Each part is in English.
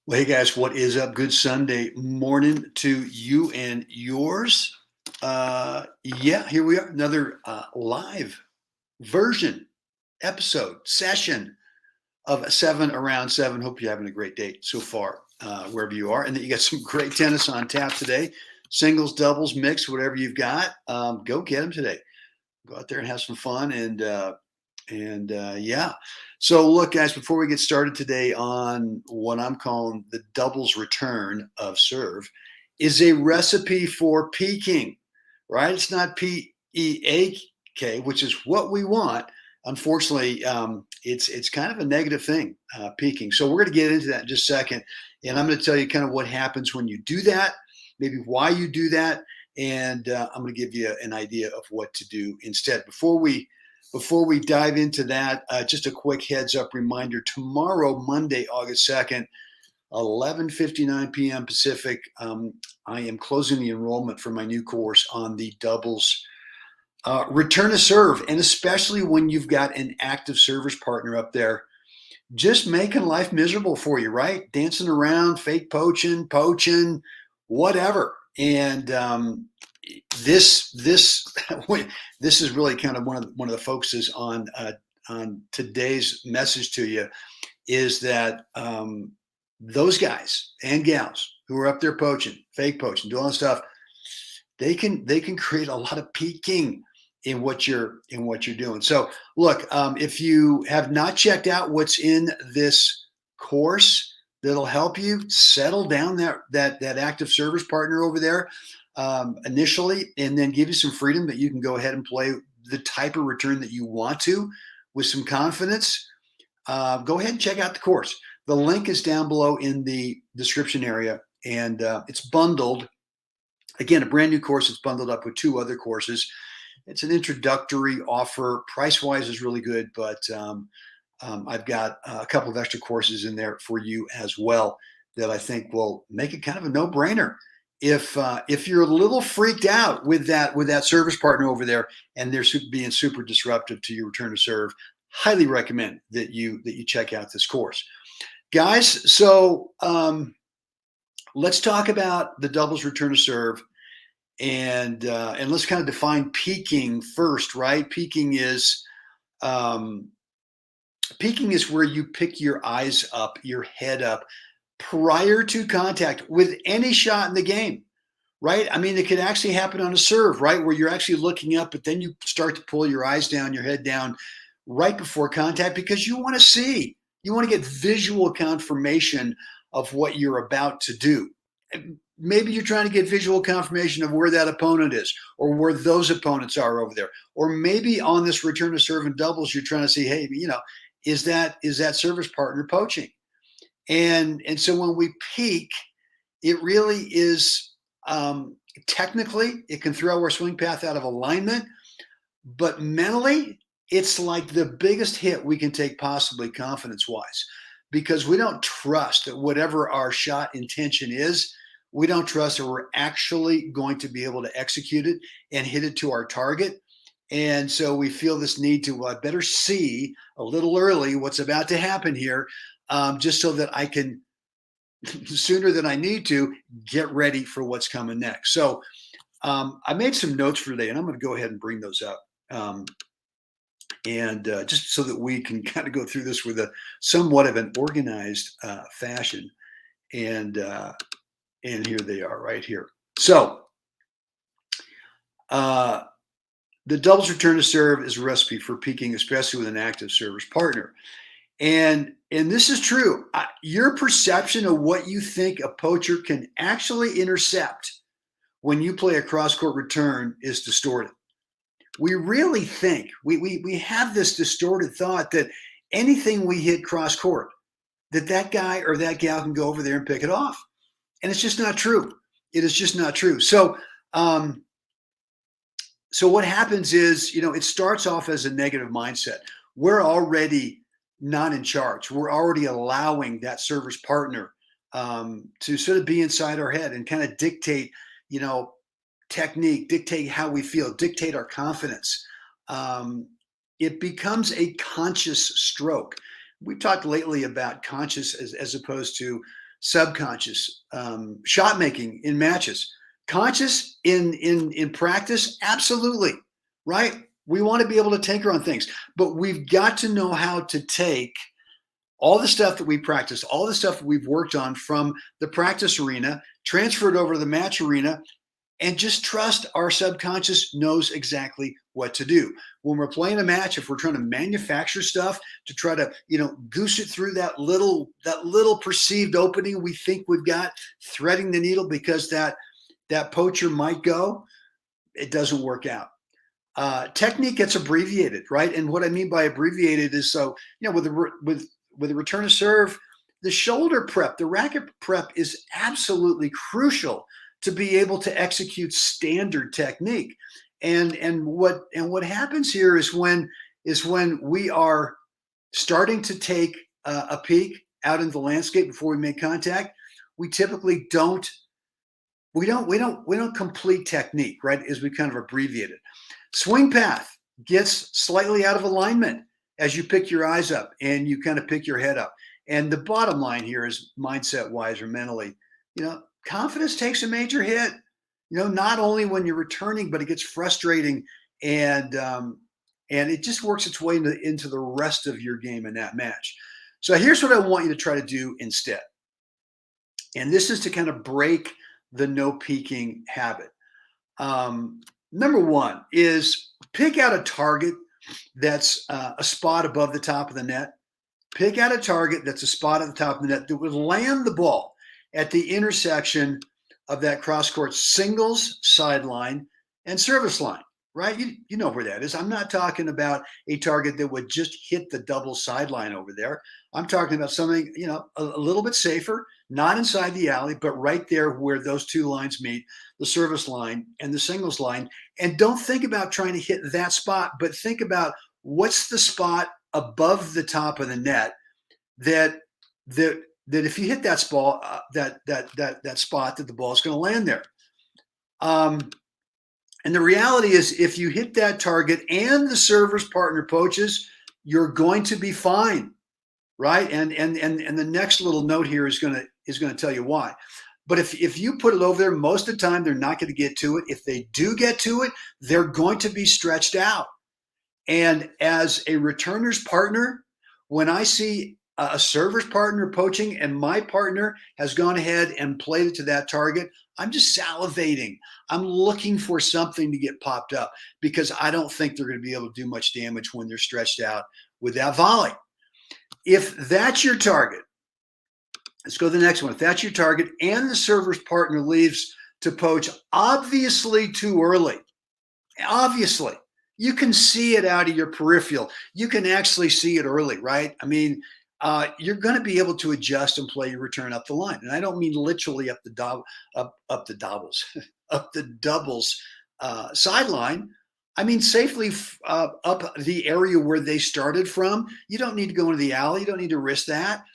Well, hey guys, what is up? Good Sunday morning to you and yours. Yeah, here we are, another live version, episode, session of 7 around 7. Hope you're having a great day so far, wherever you are, and that you got some great tennis on tap today. Singles, doubles, mix, whatever you've got, go get them today. Go out there and have some fun, and yeah. So look, guys, before we get started today on what I'm calling the doubles return of serve, is a recipe for peaking, right? It's not P-E-A-K, which is what we want. Unfortunately, it's kind of a negative thing, peaking. So we're going to get into that in just a second, and I'm going to tell you kind of what happens when you do that, maybe why you do that, and I'm going to give you an idea of what to do instead. Before we dive into that, just a quick heads up reminder: tomorrow, Monday, August 2nd, 11:59 p.m. Pacific, I am closing the enrollment for my new course on the doubles return to serve, and especially when you've got an active service partner up there, just making life miserable for you, right? Dancing around, fake poaching, whatever. And this this is really kind of one of the focuses on today's message to you, is that those guys and gals who are up there poaching, fake poaching, doing all this stuff, they can create a lot of peaking in what you're doing. So look, if you have not checked out what's in this course that'll help you settle down that active service partner over there initially, and then give you some freedom that you can go ahead and play the type of return that you want to with some confidence, go ahead and check out the course. The link is down below in the description area, and it's bundled. Again, a brand new course. It's bundled up with two other courses. It's an introductory offer. Price-wise is really good, but I've got a couple of extra courses in there for you as well that I think will make it kind of a no-brainer. If you're a little freaked out with that service partner over there and they're being super disruptive to your return to serve, highly recommend that you check out this course, guys. So let's talk about the doubles return to serve, and let's kind of define peaking first, right? Peaking is where you pick your eyes up, your head up, prior to contact with any shot in the game, right? I mean, it could actually happen on a serve, right? Where you're actually looking up, but then you start to pull your eyes down, your head down right before contact, because you want to get visual confirmation of what you're about to do. Maybe you're trying to get visual confirmation of where that opponent is or where those opponents are over there. Or maybe on this return to serve and doubles, you're trying to see, hey, is that service partner poaching? And so when we peak, it really is, technically, it can throw our swing path out of alignment, but mentally, it's like the biggest hit we can take possibly, confidence-wise, because we don't trust that whatever our shot intention is, we don't trust that we're actually going to be able to execute it and hit it to our target. And so we feel this need to, well, I better see a little early what's about to happen here, just so that I can, sooner than I need to, get ready for what's coming next. So I made some notes for today, and I'm going to go ahead and bring those up. And just so that we can kind of go through this with a somewhat of an organized fashion. And here they are right here. So the doubles return to serve is a recipe for peaking, especially with an active service partner. And this is true. Your perception of what you think a poacher can actually intercept when you play a cross-court return is distorted. We really think, we have this distorted thought that anything we hit cross-court, that guy or that gal can go over there and pick it off. And it's just not true. It is just not true. So what happens is, it starts off as a negative mindset. We're already not in charge. We're already allowing that service partner to sort of be inside our head and kind of dictate, technique, dictate how we feel, dictate our confidence. It becomes a conscious stroke. We talked lately about conscious as opposed to subconscious, shot making in matches. Conscious in practice, absolutely, right? We want to be able to tinker on things, but we've got to know how to take all the stuff that we practice, all the stuff that we've worked on from the practice arena, transfer it over to the match arena, and just trust our subconscious knows exactly what to do. When we're playing a match, if we're trying to manufacture stuff to try to, goose it through that little perceived opening we think we've got, threading the needle because that poacher might go, it doesn't work out. Technique gets abbreviated, right? And what I mean by abbreviated is, so with the return of serve, the shoulder prep, the racket prep is absolutely crucial to be able to execute standard technique. And what happens here is when we are starting to take a peek out into the landscape before we make contact, we typically don't complete technique, right? As we kind of abbreviate it. Swing path gets slightly out of alignment as you pick your eyes up and you kind of pick your head up. And the bottom line here is mindset wise or mentally, confidence takes a major hit, not only when you're returning, but it gets frustrating and it just works its way into the rest of your game in that match. So here's what I want you to try to do instead. And this is to kind of break the no peeking habit. Number one is pick out a target that's a spot above the top of the net. Pick out a target that's a spot at the top of the net that would land the ball at the intersection of that cross-court singles sideline and service line, right? You know where that is. I'm not talking about a target that would just hit the double sideline over there. I'm talking about something, a little bit safer, not inside the alley, but right there where those two lines meet, the service line and the singles line. And don't think about trying to hit that spot, but think about what's the spot above the top of the net that if you hit that spot, that spot, that the ball is going to land there. And the reality is, if you hit that target and the server's partner poaches, you're going to be fine, right? And the next little note here is going to tell you why. But if you put it over there, most of the time they're not going to get to it. If they do get to it, they're going to be stretched out. And as a returner's partner, when I see a server's partner poaching and my partner has gone ahead and played it to that target, I'm just salivating. I'm looking for something to get popped up because I don't think they're going to be able to do much damage when they're stretched out with that volley. If that's your target, let's go to the next one. If that's your target and the server's partner leaves to poach obviously too early, obviously, you can see it out of your peripheral. You can actually see it early, right? I mean, you're going to be able to adjust and play your return up the line. And I don't mean literally up the doubles sideline. I mean safely up the area where they started from. You don't need to go into the alley. You don't need to risk that.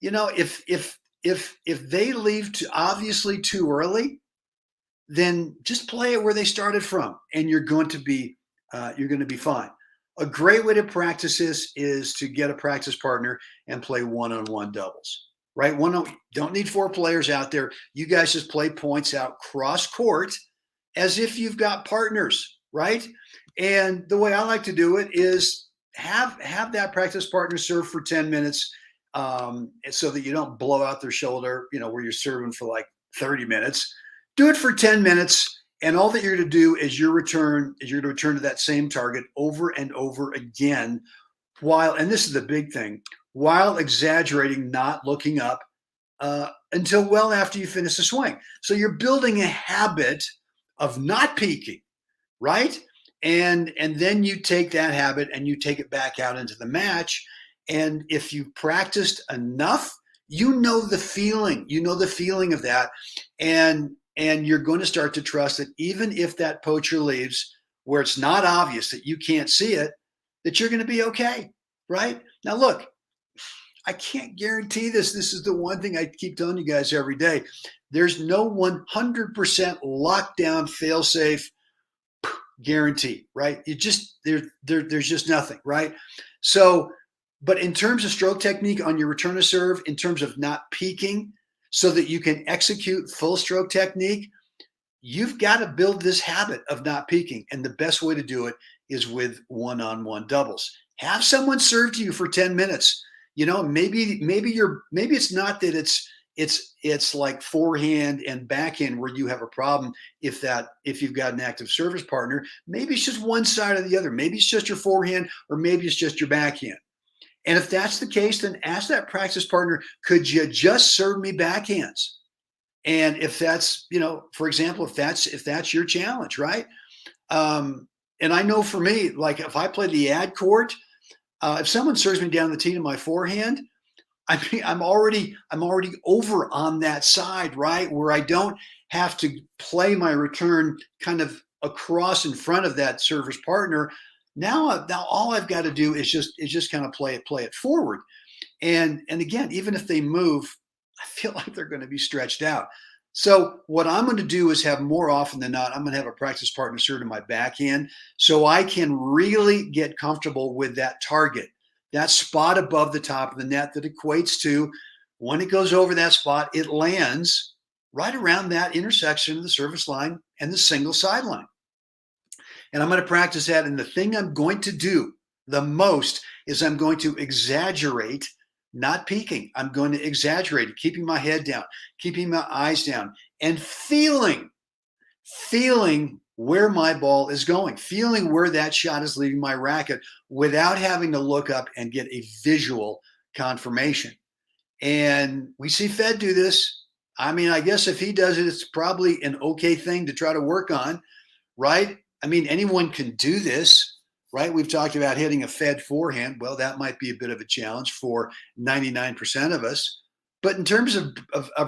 If they leave obviously too early, then just play it where they started from, and you're going to be fine. A great way to practice this is to get a practice partner and play one-on-one doubles, right? Don't need four players out there. You guys just play points out cross court as if you've got partners, right? And the way I like to do it is have that practice partner serve for 10 minutes so that you don't blow out their shoulder, where you're serving for like 30 minutes. Do it for 10 minutes. And all that you're going to do is you're going to return to that same target over and over again and this is the big thing, while exaggerating, not looking up until well after you finish the swing. So you're building a habit of not peeking, right? And then you take that habit and you take it back out into the match. And if you practiced enough, the feeling of that. And you're going to start to trust that even if that poacher leaves where it's not obvious that you can't see it, that you're going to be okay, right? Now, look, I can't guarantee this. This is the one thing I keep telling you guys every day. There's no 100% lockdown, fail-safe guarantee, right? There's just nothing, right? So, but in terms of stroke technique on your return to serve, in terms of not peaking, so that you can execute full stroke technique, you've got to build this habit of not peaking. And the best way to do it is with one-on-one doubles. Have someone serve to you for 10 minutes. You know, maybe it's not that it's like forehand and backhand where you have a problem if you've got an active service partner. Maybe it's just one side or the other. Maybe it's just your forehand, or maybe it's just your backhand. And if that's the case, then ask that practice partner, could you just serve me backhands? And if that's, you know, for example, if that's your challenge, right? And I know for me, like if I play the ad court, if someone serves me down the tee to my forehand, I mean, I'm already over on that side, right? Where I don't have to play my return kind of across in front of that service partner. Now all I've got to do is just kind of play it forward. And again, even if they move, I feel like they're going to be stretched out. So what I'm going to do is have more often than not, I'm going to have a practice partner serve to my backhand so I can really get comfortable with that target, that spot above the top of the net that equates to when it goes over that spot, it lands right around that intersection of the service line and the single sideline. And I'm going to practice that. And the thing I'm going to do the most is I'm going to exaggerate, not peeking. I'm going to exaggerate it, keeping my head down, keeping my eyes down, and feeling where my ball is going, feeling where that shot is leaving my racket without having to look up and get a visual confirmation. And we see Fed do this. I mean, I guess if he does it, it's probably an okay thing to try to work on, right? I mean, anyone can do this, right? We've talked about hitting a Fed forehand. Well, that might be a bit of a challenge for 99% of us. But in terms of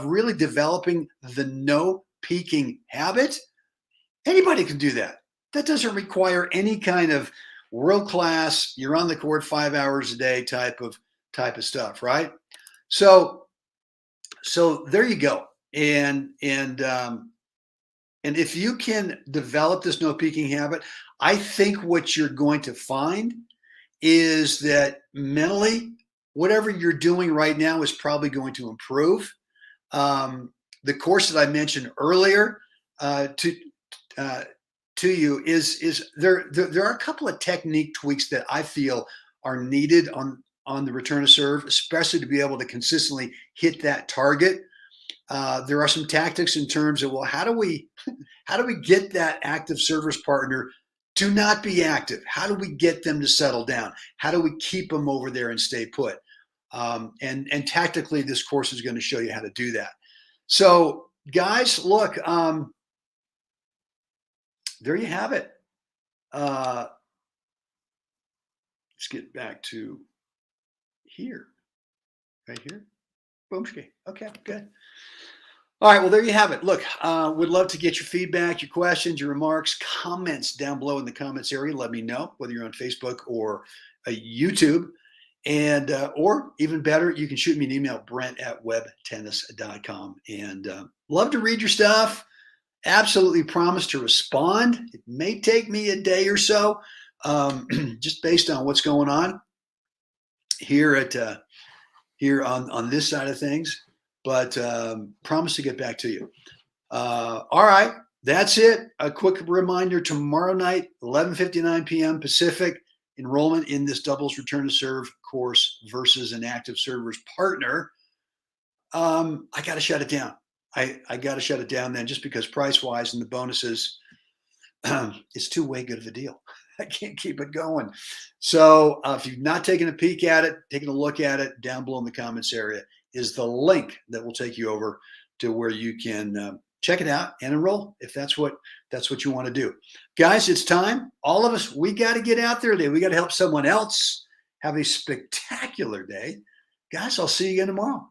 really developing the no peeking habit, anybody can do that. That doesn't require any kind of world-class, you're on the court 5 hours a day type of stuff, right? So there you go. And if you can develop this no peeking habit, I think what you're going to find is that mentally, whatever you're doing right now is probably going to improve. The course that I mentioned earlier to you is there are a couple of technique tweaks that I feel are needed on the return to serve, especially to be able to consistently hit that target. There are some tactics in terms of, well, how do we get that active service partner to not be active? How do we get them to settle down? How do we keep them over there and stay put? And tactically, this course is going to show you how to do that. So, guys, look, there you have it. Let's get back to here, right here. Boomski. Okay, good. All right, well, there you have it. Look, would love to get your feedback, your questions, your remarks, comments down below in the comments area. Let me know whether you're on Facebook or YouTube. And or even better, you can shoot me an email, brent@webtennis.com. And love to read your stuff. Absolutely promise to respond. It may take me a day or so, just based on what's going on here on this side of things. But promise to get back to you. All right, that's it. A quick reminder: tomorrow night, 11:59 p.m. Pacific. Enrollment in this doubles return to serve course versus an active server's partner. I got to shut it down. I got to shut it down then, just because price-wise and the bonuses, it's too way good of a deal. I can't keep it going. So if you've not taken a peek at it, taken a look at it, down below in the comments area is the link that will take you over to where you can check it out and enroll if that's what you want to do. Guys, it's time. All of us, we got to get out there today. We got to help someone else have a spectacular day. Guys, I'll see you again tomorrow.